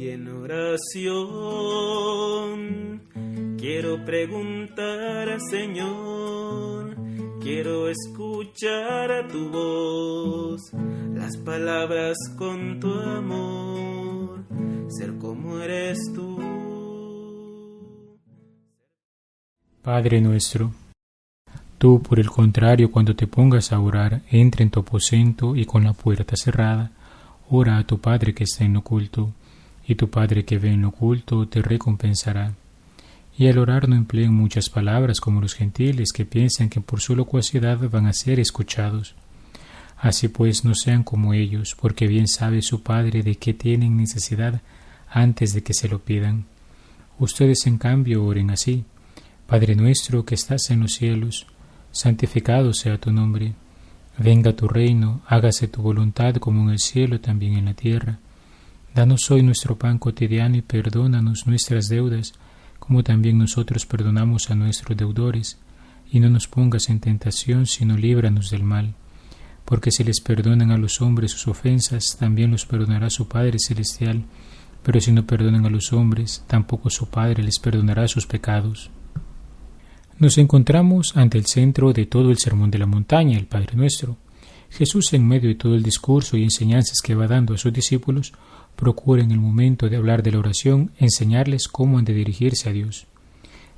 Y en oración quiero preguntar, Señor, quiero escuchar tu voz, las palabras con tu amor, ser como eres tú. Padre nuestro, tú, por el contrario, cuando te pongas a orar, entra en tu aposento y con la puerta cerrada, ora a tu Padre que está en lo oculto, y tu Padre que ve en lo oculto te recompensará. Y al orar no empleen muchas palabras como los gentiles que piensan que por su locuacidad van a ser escuchados. Así pues no sean como ellos, porque bien sabe su Padre de qué tienen necesidad antes de que se lo pidan. Ustedes en cambio oren así: Padre nuestro que estás en los cielos, santificado sea tu nombre. Venga tu reino, hágase tu voluntad como en el cielo también en la tierra. Danos hoy nuestro pan cotidiano y perdónanos nuestras deudas, como también nosotros perdonamos a nuestros deudores. Y no nos pongas en tentación, sino líbranos del mal. Porque si les perdonan a los hombres sus ofensas, también los perdonará su Padre Celestial. Pero si no perdonan a los hombres, tampoco su Padre les perdonará sus pecados. Nos encontramos ante el centro de todo el Sermón de la Montaña, el Padre Nuestro. Jesús, en medio de todo el discurso y enseñanzas que va dando a sus discípulos, procura en el momento de hablar de la oración enseñarles cómo han de dirigirse a Dios.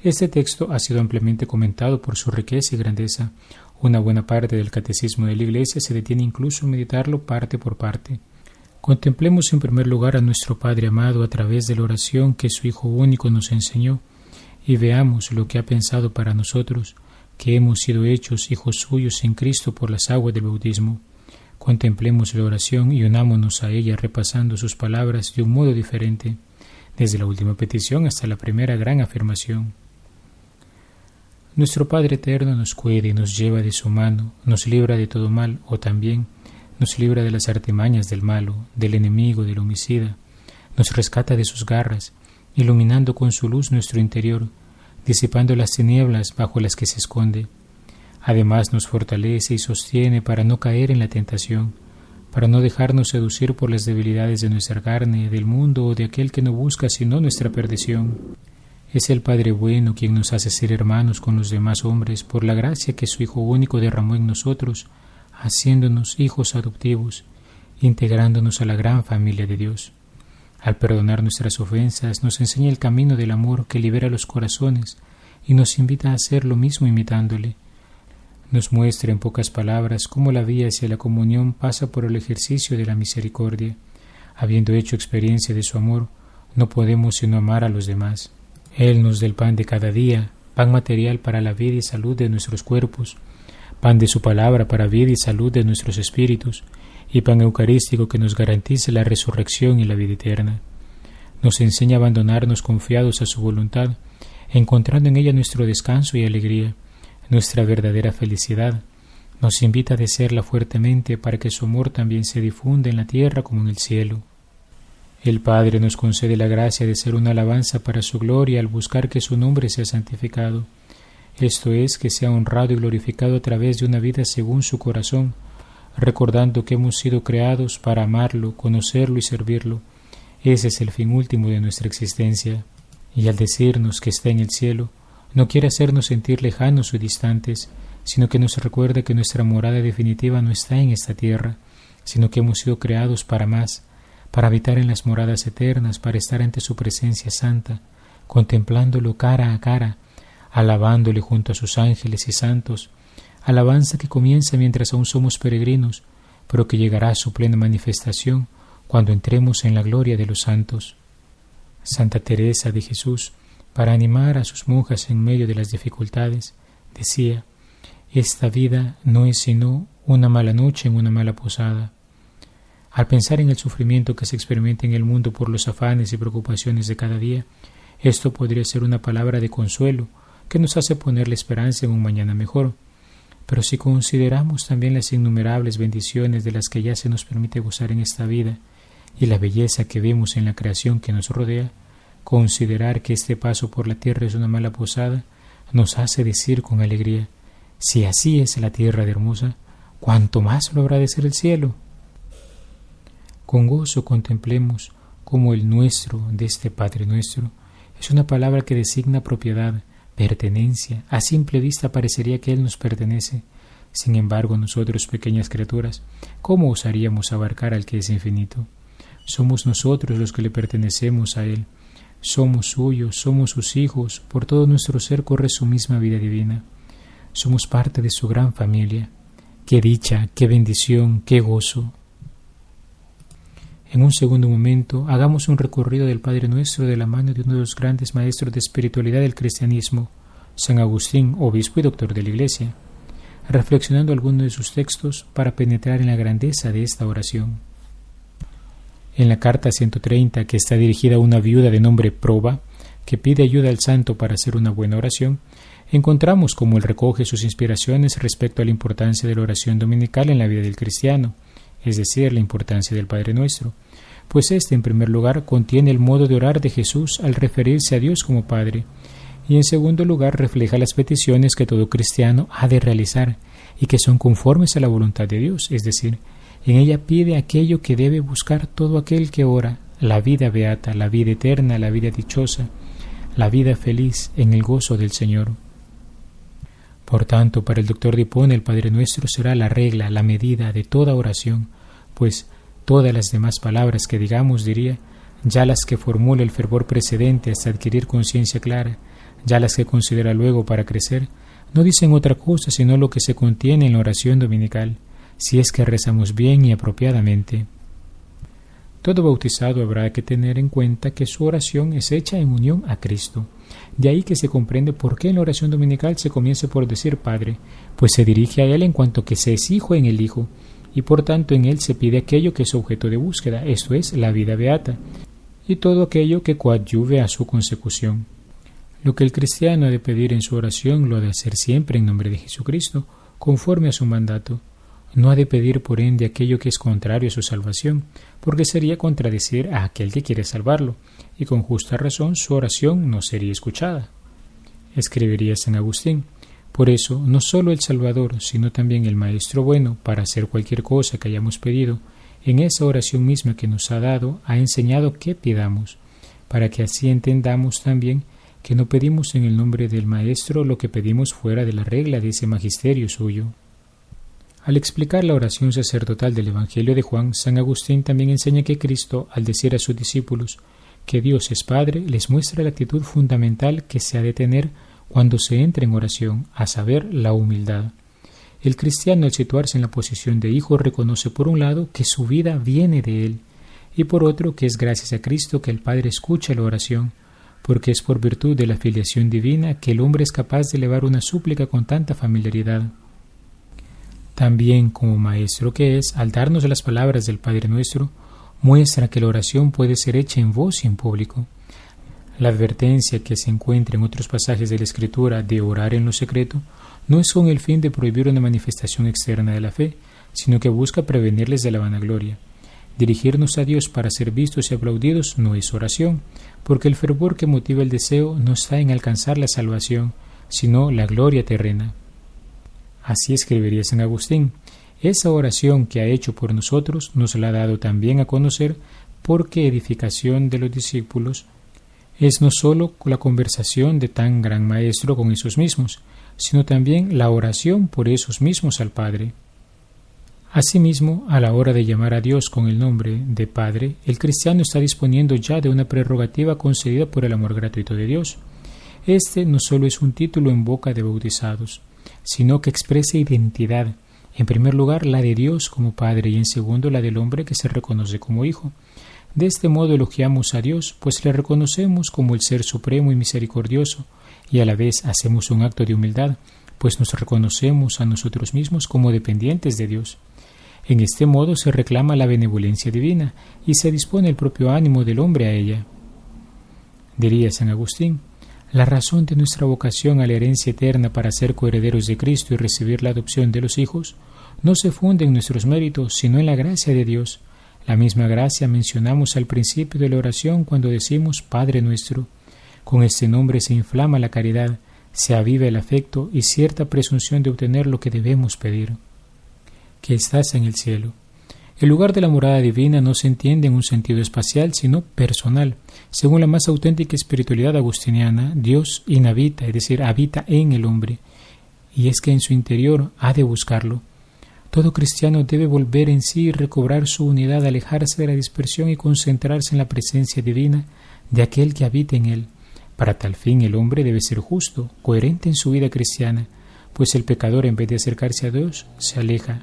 Este texto ha sido ampliamente comentado por su riqueza y grandeza. Una buena parte del catecismo de la Iglesia se detiene incluso a meditarlo parte por parte. Contemplemos en primer lugar a nuestro Padre amado a través de la oración que su Hijo único nos enseñó, y veamos lo que ha pensado para nosotros, que hemos sido hechos hijos suyos en Cristo por las aguas del bautismo. Contemplemos la oración y unámonos a ella repasando sus palabras de un modo diferente, desde la última petición hasta la primera gran afirmación. Nuestro Padre eterno nos cuida y nos lleva de su mano, nos libra de todo mal, o también nos libra de las artimañas del malo, del enemigo, del homicida, nos rescata de sus garras, iluminando con su luz nuestro interior, disipando las tinieblas bajo las que se esconde. Además nos fortalece y sostiene para no caer en la tentación, para no dejarnos seducir por las debilidades de nuestra carne, del mundo o de aquel que no busca sino nuestra perdición. Es el Padre bueno quien nos hace ser hermanos con los demás hombres por la gracia que su Hijo único derramó en nosotros, haciéndonos hijos adoptivos, integrándonos a la gran familia de Dios. Al perdonar nuestras ofensas, nos enseña el camino del amor que libera los corazones y nos invita a hacer lo mismo imitándole. Nos muestra en pocas palabras cómo la vía hacia la comunión pasa por el ejercicio de la misericordia. Habiendo hecho experiencia de su amor, no podemos sino amar a los demás. Él nos da el pan de cada día, pan material para la vida y salud de nuestros cuerpos, pan de su palabra para vida y salud de nuestros espíritus, y pan eucarístico que nos garantice la resurrección y la vida eterna. Nos enseña a abandonarnos confiados a su voluntad, encontrando en ella nuestro descanso y alegría, nuestra verdadera felicidad. Nos invita a desearla fuertemente para que su amor también se difunda en la tierra como en el cielo. El Padre nos concede la gracia de ser una alabanza para su gloria al buscar que su nombre sea santificado. Esto es, que sea honrado y glorificado a través de una vida según su corazón, recordando que hemos sido creados para amarlo, conocerlo y servirlo. Ese es el fin último de nuestra existencia. Y al decirnos que está en el cielo, no quiere hacernos sentir lejanos o distantes, sino que nos recuerda que nuestra morada definitiva no está en esta tierra, sino que hemos sido creados para más, para habitar en las moradas eternas, para estar ante su presencia santa, contemplándolo cara a cara, alabándole junto a sus ángeles y santos, alabanza que comienza mientras aún somos peregrinos, pero que llegará a su plena manifestación cuando entremos en la gloria de los santos. Santa Teresa de Jesús, para animar a sus monjas en medio de las dificultades, decía: «Esta vida no es sino una mala noche en una mala posada». Al pensar en el sufrimiento que se experimenta en el mundo por los afanes y preocupaciones de cada día, esto podría ser una palabra de consuelo que nos hace poner la esperanza en un mañana mejor. Pero si consideramos también las innumerables bendiciones de las que ya se nos permite gozar en esta vida y la belleza que vemos en la creación que nos rodea, considerar que este paso por la tierra es una mala posada nos hace decir con alegría: si así es la tierra de hermosa, ¿cuánto más lo habrá de ser el cielo? Con gozo contemplemos como el nuestro de este Padre nuestro, es una palabra que designa propiedad, pertenencia. A simple vista parecería que Él nos pertenece. Sin embargo, nosotros, pequeñas criaturas, ¿cómo osaríamos abarcar al que es infinito? Somos nosotros los que le pertenecemos a Él. Somos suyos, somos sus hijos, por todo nuestro ser corre su misma vida divina. Somos parte de su gran familia. ¡Qué dicha, qué bendición, qué gozo! En un segundo momento, hagamos un recorrido del Padre Nuestro de la mano de uno de los grandes maestros de espiritualidad del cristianismo, San Agustín, obispo y doctor de la Iglesia, reflexionando algunos de sus textos para penetrar en la grandeza de esta oración. En la carta 130, que está dirigida a una viuda de nombre Proba, que pide ayuda al santo para hacer una buena oración, encontramos cómo él recoge sus inspiraciones respecto a la importancia de la oración dominical en la vida del cristiano, es decir, la importancia del Padre Nuestro, pues este, en primer lugar, contiene el modo de orar de Jesús al referirse a Dios como Padre, y en segundo lugar refleja las peticiones que todo cristiano ha de realizar y que son conformes a la voluntad de Dios, es decir, en ella pide aquello que debe buscar todo aquel que ora, la vida beata, la vida eterna, la vida dichosa, la vida feliz en el gozo del Señor. Por tanto, para el doctor Dipone, el Padre Nuestro será la regla, la medida de toda oración, pues todas las demás palabras que digamos, diría, ya las que formula el fervor precedente hasta adquirir conciencia clara, ya las que considera luego para crecer, no dicen otra cosa sino lo que se contiene en la oración dominical, si es que rezamos bien y apropiadamente. Todo bautizado habrá que tener en cuenta que su oración es hecha en unión a Cristo. De ahí que se comprende por qué en la oración dominical se comienza por decir Padre, pues se dirige a Él en cuanto que se es hijo en el Hijo, y por tanto en Él se pide aquello que es objeto de búsqueda, esto es, la vida beata, y todo aquello que coadyuve a su consecución. Lo que el cristiano ha de pedir en su oración lo ha de hacer siempre en nombre de Jesucristo, conforme a su mandato. No ha de pedir por ende aquello que es contrario a su salvación, porque sería contradecir a aquel que quiere salvarlo, y con justa razón su oración no sería escuchada. Escribiría San Agustín: por eso, no solo el Salvador, sino también el Maestro bueno, para hacer cualquier cosa que hayamos pedido, en esa oración misma que nos ha dado, ha enseñado que pidamos, para que así entendamos también que no pedimos en el nombre del Maestro lo que pedimos fuera de la regla de ese magisterio suyo. Al explicar la oración sacerdotal del Evangelio de Juan, San Agustín también enseña que Cristo, al decir a sus discípulos que Dios es Padre, les muestra la actitud fundamental que se ha de tener cuando se entra en oración, a saber, la humildad. El cristiano, al situarse en la posición de hijo, reconoce por un lado que su vida viene de Él, y por otro que es gracias a Cristo que el Padre escucha la oración, porque es por virtud de la filiación divina que el hombre es capaz de elevar una súplica con tanta familiaridad. También, como maestro que es, al darnos las palabras del Padre Nuestro, muestra que la oración puede ser hecha en voz y en público. La advertencia que se encuentra en otros pasajes de la Escritura de orar en lo secreto no es con el fin de prohibir una manifestación externa de la fe, sino que busca prevenirles de la vanagloria. Dirigirnos a Dios para ser vistos y aplaudidos no es oración, porque el fervor que motiva el deseo no está en alcanzar la salvación, sino la gloria terrena. Así escribiría San Agustín: esa oración que ha hecho por nosotros nos la ha dado también a conocer, porque edificación de los discípulos es no sólo la conversación de tan gran maestro con esos mismos, sino también la oración por esos mismos al Padre. Asimismo, a la hora de llamar a Dios con el nombre de Padre, el cristiano está disponiendo ya de una prerrogativa concedida por el amor gratuito de Dios. Este no sólo es un título en boca de bautizados, sino que expresa identidad, en primer lugar la de Dios como Padre y en segundo la del hombre que se reconoce como Hijo. De este modo elogiamos a Dios, pues le reconocemos como el Ser Supremo y Misericordioso, y a la vez hacemos un acto de humildad, pues nos reconocemos a nosotros mismos como dependientes de Dios. En este modo se reclama la benevolencia divina y se dispone el propio ánimo del hombre a ella. Diría San Agustín: la razón de nuestra vocación a la herencia eterna para ser coherederos de Cristo y recibir la adopción de los hijos no se funde en nuestros méritos, sino en la gracia de Dios. La misma gracia mencionamos al principio de la oración cuando decimos Padre Nuestro. Con este nombre se inflama la caridad, se aviva el afecto y cierta presunción de obtener lo que debemos pedir. Que estás en el cielo. El lugar de la morada divina no se entiende en un sentido espacial, sino personal. Según la más auténtica espiritualidad agustiniana, Dios inhabita, es decir, habita en el hombre, y es que en su interior ha de buscarlo. Todo cristiano debe volver en sí y recobrar su unidad, alejarse de la dispersión y concentrarse en la presencia divina de aquel que habita en él. Para tal fin el hombre debe ser justo, coherente en su vida cristiana, pues el pecador, en vez de acercarse a Dios, se aleja.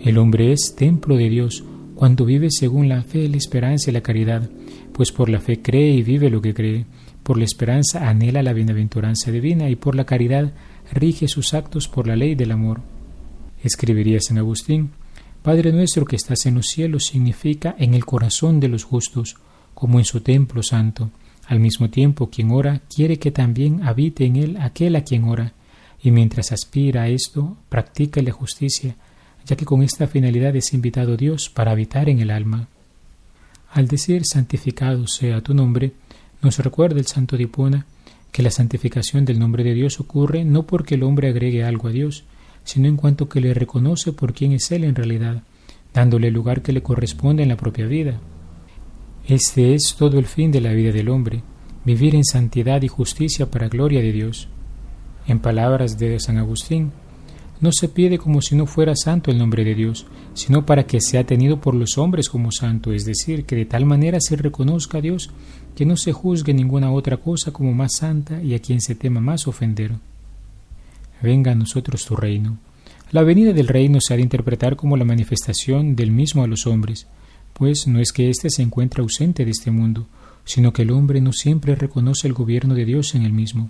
El hombre es templo de Dios cuando vive según la fe, la esperanza y la caridad, pues por la fe cree y vive lo que cree, por la esperanza anhela la bienaventuranza divina y por la caridad rige sus actos por la ley del amor. Escribiría San Agustín: Padre nuestro que estás en los cielos significa en el corazón de los justos, como en su templo santo. Al mismo tiempo, quien ora quiere que también habite en él aquel a quien ora, y mientras aspira a esto, practica la justicia, ya que con esta finalidad es invitado Dios para habitar en el alma. Al decir santificado sea tu nombre, nos recuerda el santo de Hipona que la santificación del nombre de Dios ocurre no porque el hombre agregue algo a Dios, sino en cuanto que le reconoce por quién es Él en realidad, dándole el lugar que le corresponde en la propia vida. Este es todo el fin de la vida del hombre, vivir en santidad y justicia para gloria de Dios. En palabras de San Agustín, no se pide como si no fuera santo el nombre de Dios, sino para que sea tenido por los hombres como santo, es decir, que de tal manera se reconozca a Dios que no se juzgue ninguna otra cosa como más santa y a quien se tema más ofender. Venga a nosotros tu reino. La venida del reino se ha de interpretar como la manifestación del mismo a los hombres, pues no es que éste se encuentre ausente de este mundo, sino que el hombre no siempre reconoce el gobierno de Dios en él mismo.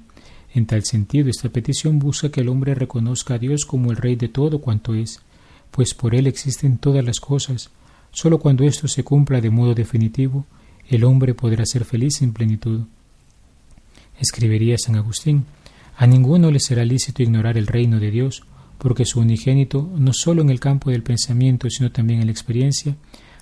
En tal sentido, esta petición busca que el hombre reconozca a Dios como el Rey de todo cuanto es, pues por Él existen todas las cosas. Sólo cuando esto se cumpla de modo definitivo, el hombre podrá ser feliz en plenitud. Escribiría San Agustín: a ninguno le será lícito ignorar el reino de Dios, porque su unigénito, no sólo en el campo del pensamiento, sino también en la experiencia,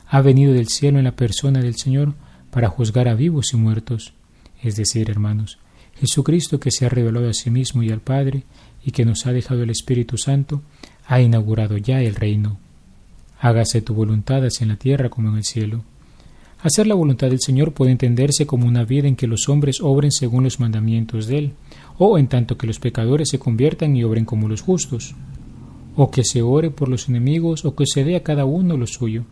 ha venido del cielo en la persona del Señor para juzgar a vivos y muertos. Es decir, hermanos, Jesucristo, que se ha revelado a sí mismo y al Padre, y que nos ha dejado el Espíritu Santo, ha inaugurado ya el reino. Hágase tu voluntad así en la tierra como en el cielo. Hacer la voluntad del Señor puede entenderse como una vida en que los hombres obren según los mandamientos de Él, o en tanto que los pecadores se conviertan y obren como los justos, o que se ore por los enemigos, o que se dé a cada uno lo suyo.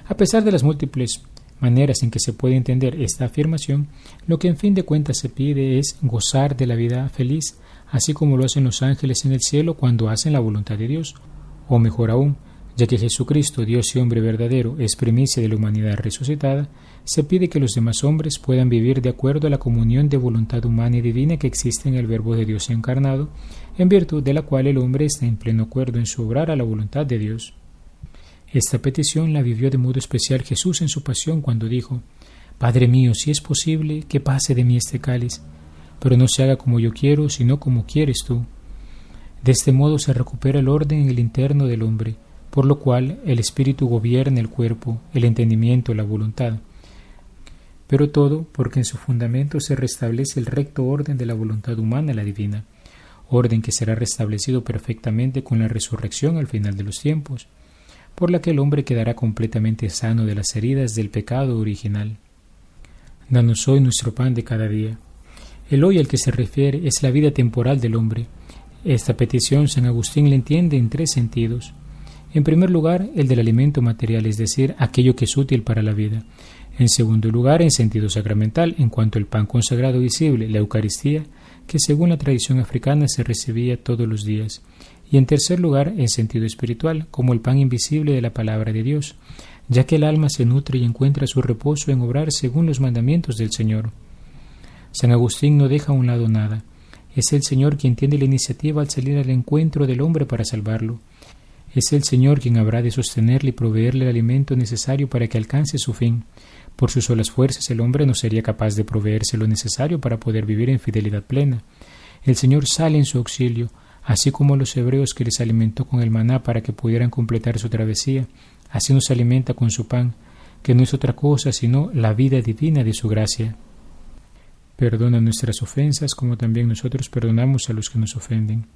A pesar de las múltiples maneras en que se puede entender esta afirmación, lo que en fin de cuentas se pide es gozar de la vida feliz, así como lo hacen los ángeles en el cielo cuando hacen la voluntad de Dios, o mejor aún, ya que Jesucristo, Dios y hombre verdadero, es primicia de la humanidad resucitada, se pide que los demás hombres puedan vivir de acuerdo a la comunión de voluntad humana y divina que existe en el Verbo de Dios encarnado, en virtud de la cual el hombre está en pleno acuerdo en su obrar a la voluntad de Dios. Esta petición la vivió de modo especial Jesús en su pasión cuando dijo: Padre mío, si es posible, que pase de mí este cáliz, pero no se haga como yo quiero, sino como quieres tú. De este modo se recupera el orden en el interno del hombre, por lo cual el espíritu gobierna el cuerpo, el entendimiento, la voluntad. Pero todo porque en su fundamento se restablece el recto orden de la voluntad humana a la divina, orden que será restablecido perfectamente con la resurrección al final de los tiempos, por la que el hombre quedará completamente sano de las heridas del pecado original. Danos hoy nuestro pan de cada día. El hoy al que se refiere es la vida temporal del hombre. Esta petición San Agustín la entiende en tres sentidos. En primer lugar, el del alimento material, es decir, aquello que es útil para la vida. En segundo lugar, en sentido sacramental, en cuanto al pan consagrado visible, la Eucaristía, que según la tradición africana se recibía todos los días. Y en tercer lugar, en sentido espiritual, como el pan invisible de la palabra de Dios, ya que el alma se nutre y encuentra su reposo en obrar según los mandamientos del Señor. San Agustín no deja a un lado nada. Es el Señor quien tiene la iniciativa al salir al encuentro del hombre para salvarlo. Es el Señor quien habrá de sostenerle y proveerle el alimento necesario para que alcance su fin. Por sus solas fuerzas el hombre no sería capaz de proveerse lo necesario para poder vivir en fidelidad plena. El Señor sale en su auxilio, así como a los hebreos que les alimentó con el maná para que pudieran completar su travesía, así nos alimenta con su pan, que no es otra cosa sino la vida divina de su gracia. Perdona nuestras ofensas como también nosotros perdonamos a los que nos ofenden.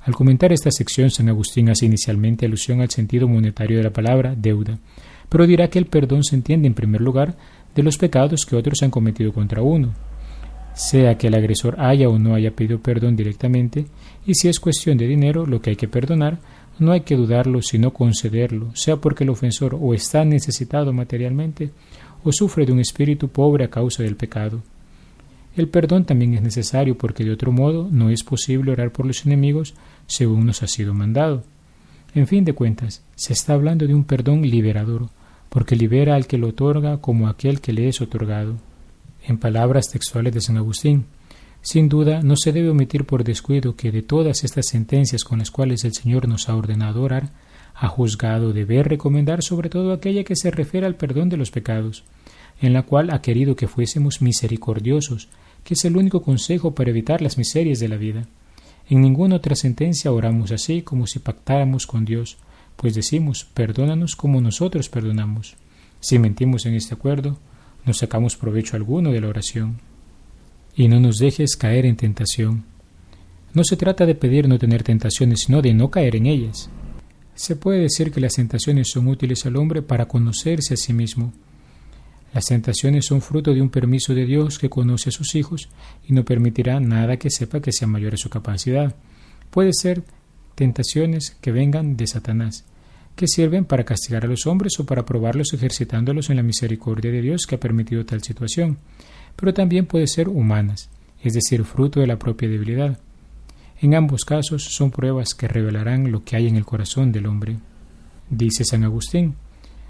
Al comentar esta sección, San Agustín hace inicialmente alusión al sentido monetario de la palabra deuda, pero dirá que el perdón se entiende en primer lugar de los pecados que otros han cometido contra uno, sea que el agresor haya o no haya pedido perdón directamente, y si es cuestión de dinero lo que hay que perdonar, no hay que dudarlo sino concederlo, sea porque el ofensor o está necesitado materialmente o sufre de un espíritu pobre a causa del pecado. El perdón también es necesario porque de otro modo no es posible orar por los enemigos según nos ha sido mandado. En fin de cuentas, se está hablando de un perdón liberador, porque libera al que lo otorga como aquel que le es otorgado. En palabras textuales de San Agustín, sin duda no se debe omitir por descuido que de todas estas sentencias con las cuales el Señor nos ha ordenado orar, ha juzgado deber recomendar sobre todo aquella que se refiere al perdón de los pecados, en la cual ha querido que fuésemos misericordiosos, que es el único consejo para evitar las miserias de la vida. En ninguna otra sentencia oramos así como si pactáramos con Dios, pues decimos, perdónanos como nosotros perdonamos. Si mentimos en este acuerdo, no sacamos provecho alguno de la oración. Y no nos dejes caer en tentación. No se trata de pedir no tener tentaciones, sino de no caer en ellas. Se puede decir que las tentaciones son útiles al hombre para conocerse a sí mismo. Las tentaciones son fruto de un permiso de Dios que conoce a sus hijos y no permitirá nada que sepa que sea mayor a su capacidad. Puede ser tentaciones que vengan de Satanás, que sirven para castigar a los hombres o para probarlos ejercitándolos en la misericordia de Dios que ha permitido tal situación, pero también puede ser humanas, es decir, fruto de la propia debilidad. En ambos casos son pruebas que revelarán lo que hay en el corazón del hombre. Dice San Agustín,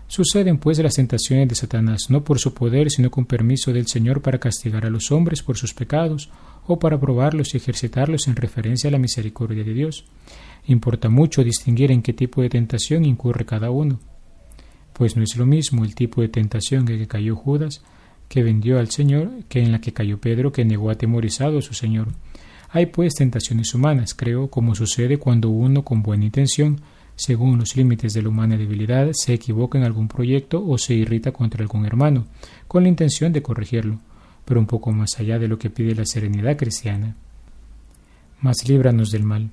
suceden pues las tentaciones de Satanás no por su poder, sino con permiso del Señor para castigar a los hombres por sus pecados o para probarlos y ejercitarlos en referencia a la misericordia de Dios. Importa mucho distinguir en qué tipo de tentación incurre cada uno, pues no es lo mismo el tipo de tentación en que cayó Judas, que vendió al Señor, que en la que cayó Pedro, que negó atemorizado a su Señor. Hay pues tentaciones humanas, creo, como sucede cuando uno con buena intención, según los límites de la humana debilidad, se equivoca en algún proyecto o se irrita contra algún hermano, con la intención de corregirlo, pero un poco más allá de lo que pide la serenidad cristiana. Mas líbranos del mal.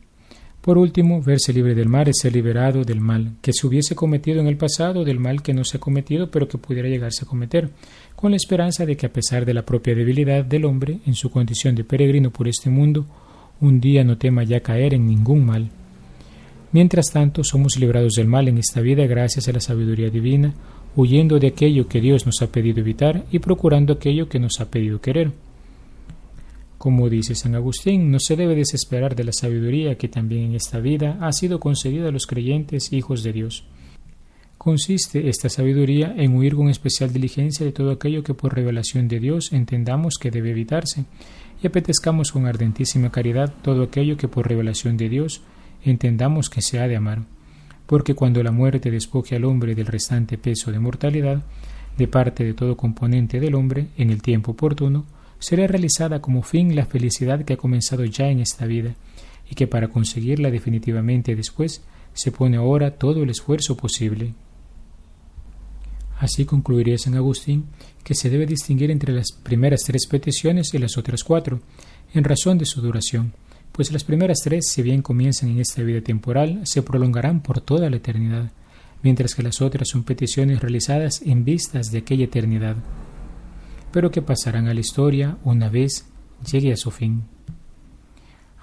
Por último, verse libre del mal es ser liberado del mal que se hubiese cometido en el pasado, del mal que no se ha cometido pero que pudiera llegarse a cometer, con la esperanza de que a pesar de la propia debilidad del hombre, en su condición de peregrino por este mundo, un día no tema ya caer en ningún mal. Mientras tanto, somos librados del mal en esta vida gracias a la sabiduría divina, huyendo de aquello que Dios nos ha pedido evitar y procurando aquello que nos ha pedido querer. Como dice San Agustín, no se debe desesperar de la sabiduría que también en esta vida ha sido concedida a los creyentes hijos de Dios. Consiste esta sabiduría en huir con especial diligencia de todo aquello que por revelación de Dios entendamos que debe evitarse y apetezcamos con ardentísima caridad todo aquello que por revelación de Dios entendamos que se ha de amar, porque cuando la muerte despoje al hombre del restante peso de mortalidad, de parte de todo componente del hombre, en el tiempo oportuno, será realizada como fin la felicidad que ha comenzado ya en esta vida, y que para conseguirla definitivamente después se pone ahora todo el esfuerzo posible. Así concluiría San Agustín que se debe distinguir entre las primeras 3 peticiones y las otras 4, en razón de su duración, pues las primeras 3, si bien comienzan en esta vida temporal, se prolongarán por toda la eternidad, mientras que las otras son peticiones realizadas en vistas de aquella eternidad, pero que pasarán a la historia una vez llegue a su fin.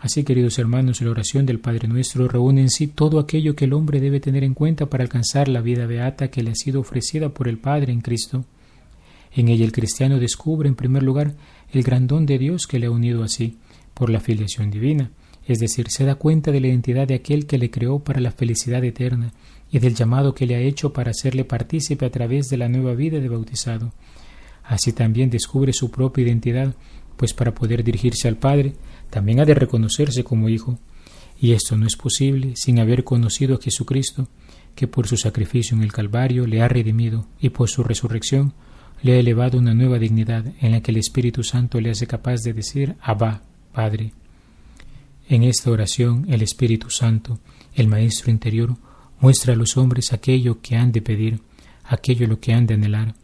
Así, queridos hermanos, la oración del Padre Nuestro reúne en sí todo aquello que el hombre debe tener en cuenta para alcanzar la vida beata que le ha sido ofrecida por el Padre en Cristo. En ella el cristiano descubre, en primer lugar, el gran don de Dios que le ha unido así, por la filiación divina, es decir, se da cuenta de la identidad de aquel que le creó para la felicidad eterna y del llamado que le ha hecho para hacerle partícipe a través de la nueva vida de bautizado. Así también descubre su propia identidad, pues para poder dirigirse al Padre, también ha de reconocerse como hijo, y esto no es posible sin haber conocido a Jesucristo, que por su sacrificio en el Calvario le ha redimido y por su resurrección le ha elevado a una nueva dignidad en la que el Espíritu Santo le hace capaz de decir Abba, Padre. En esta oración el Espíritu Santo, el Maestro interior, muestra a los hombres aquello que han de pedir, aquello lo que han de anhelar,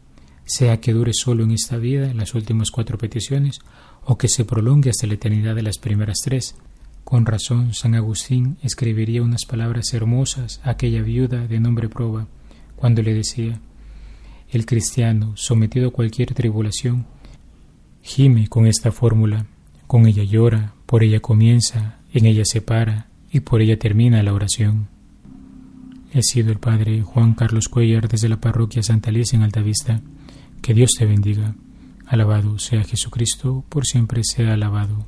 sea que dure solo en esta vida, las últimas 4 peticiones, o que se prolongue hasta la eternidad de las primeras 3. Con razón, San Agustín escribiría unas palabras hermosas a aquella viuda de nombre Proba, cuando le decía: el cristiano, sometido a cualquier tribulación, gime con esta fórmula: con ella llora, por ella comienza, en ella se para y por ella termina la oración. He sido el Padre Juan Carlos Cuellar desde la parroquia Santa Liz en Altavista. Que Dios te bendiga. Alabado sea Jesucristo, por siempre sea alabado.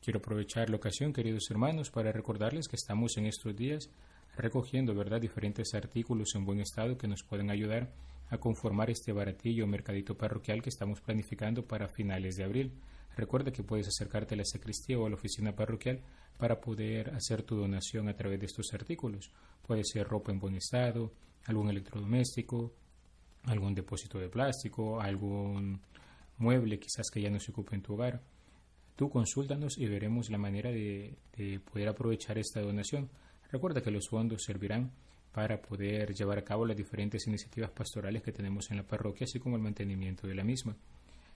Quiero aprovechar la ocasión, queridos hermanos, para recordarles que estamos en estos días recogiendo, diferentes artículos en buen estado que nos pueden ayudar a conformar este baratillo o mercadito parroquial que estamos planificando para finales de abril. Recuerda que puedes acercarte a la sacristía o a la oficina parroquial para poder hacer tu donación a través de estos artículos. Puede ser ropa en buen estado, algún electrodoméstico, algún depósito de plástico, algún mueble quizás que ya no se ocupe en tu hogar. Tú consúltanos y veremos la manera de poder aprovechar esta donación. Recuerda que los fondos servirán para poder llevar a cabo las diferentes iniciativas pastorales que tenemos en la parroquia, así como el mantenimiento de la misma.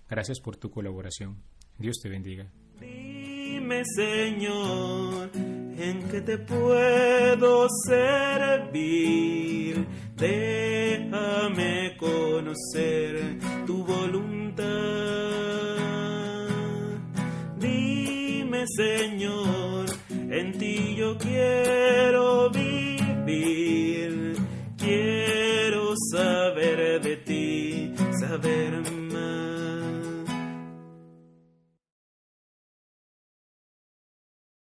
Gracias por tu colaboración. Dios te bendiga. Dime, Señor, ¿en qué te puedo servir? Déjame conocer tu voluntad. Dime, Señor, en ti yo quiero vivir. Quiero saber de ti, saber